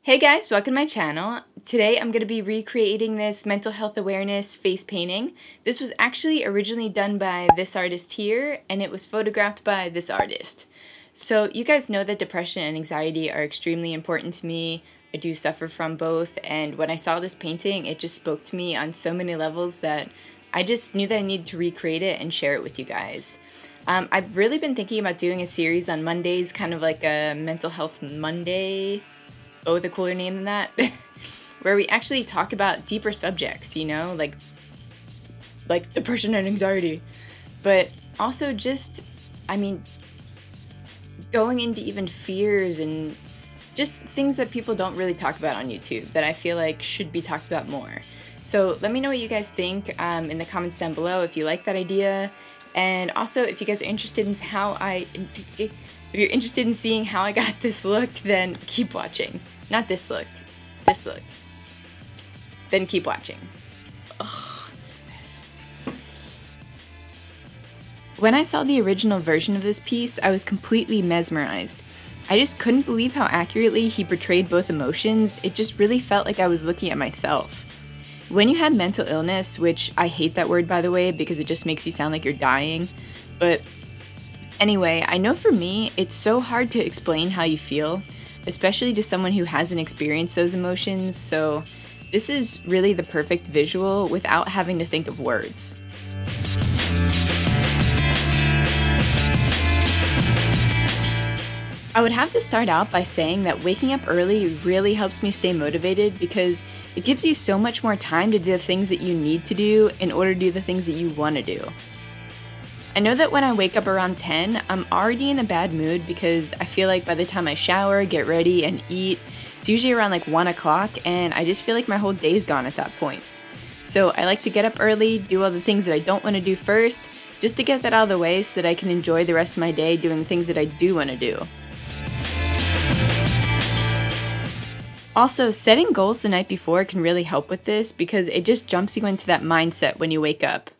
Hey guys, welcome to my channel. Today I'm going to be recreating this mental health awareness face painting. This was actually originally done by this artist here, and it was photographed by this artist. So you guys know that depression and anxiety are extremely important to me. I do suffer from both, and when I saw this painting, it just spoke to me on so many levels that I just knew that I needed to recreate it and share it with you guys. I've really been thinking about doing a series on Mondays, kind of like a mental health Monday. Oh, with a cooler name than that, where we actually talk about deeper subjects, you know, like depression and anxiety, but also just, going into even fears and just things that people don't really talk about on YouTube that I feel like should be talked about more. So let me know what you guys think in the comments down below if you like that idea, and also if you guys are interested in if you're interested in seeing how I got this look, then keep watching. Not this look. This look. Then keep watching. Ugh, it's a mess. When I saw the original version of this piece, I was completely mesmerized. I just couldn't believe how accurately he portrayed both emotions. It just really felt like I was looking at myself. When you have mental illness, which I hate that word by the way because it just makes you sound like you're dying, but anyway, I know for me, it's so hard to explain how you feel, especially to someone who hasn't experienced those emotions, so this is really the perfect visual without having to think of words. I would have to start out by saying that waking up early really helps me stay motivated because it gives you so much more time to do the things that you need to do in order to do the things that you want to do. I know that when I wake up around 10, I'm already in a bad mood because I feel like by the time I shower, get ready, and eat, it's usually around like 1 o'clock, and I just feel like my whole day's gone at that point. So I like to get up early, do all the things that I don't want to do first, just to get that out of the way so that I can enjoy the rest of my day doing things that I do want to do. Also, setting goals the night before can really help with this because it just jumps you into that mindset when you wake up.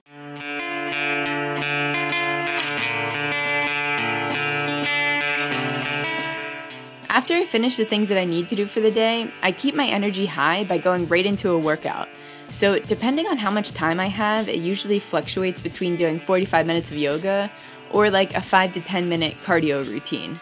After I finish the things that I need to do for the day, I keep my energy high by going right into a workout. So depending on how much time I have, it usually fluctuates between doing 45 minutes of yoga or like a 5 to 10 minute cardio routine.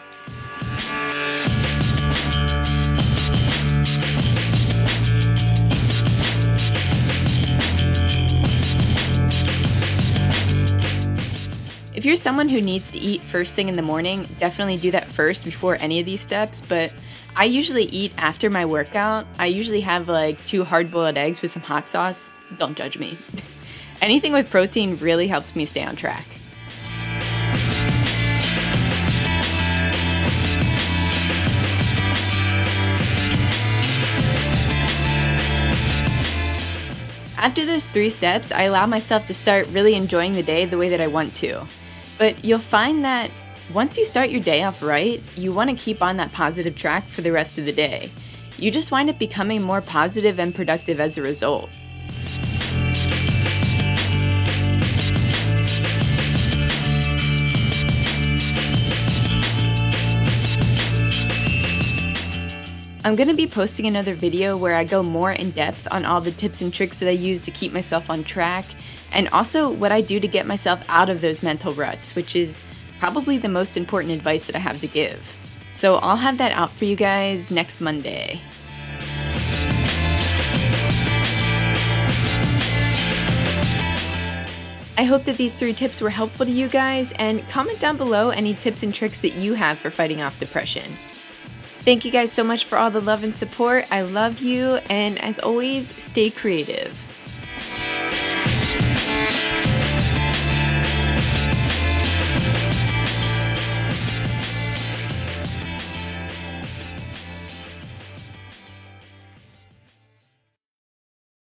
If you're someone who needs to eat first thing in the morning, definitely do that first before any of these steps, but I usually eat after my workout. I usually have like 2 hard-boiled eggs with some hot sauce. Don't judge me. Anything with protein really helps me stay on track. After those 3 steps, I allow myself to start really enjoying the day the way that I want to. But you'll find that once you start your day off right, you want to keep on that positive track for the rest of the day. You just wind up becoming more positive and productive as a result. I'm going to be posting another video where I go more in depth on all the tips and tricks that I use to keep myself on track, and also what I do to get myself out of those mental ruts, which is probably the most important advice that I have to give. So I'll have that out for you guys next Monday. I hope that these 3 tips were helpful to you guys, and comment down below any tips and tricks that you have for fighting off depression. Thank you guys so much for all the love and support. I love you, and as always, stay creative.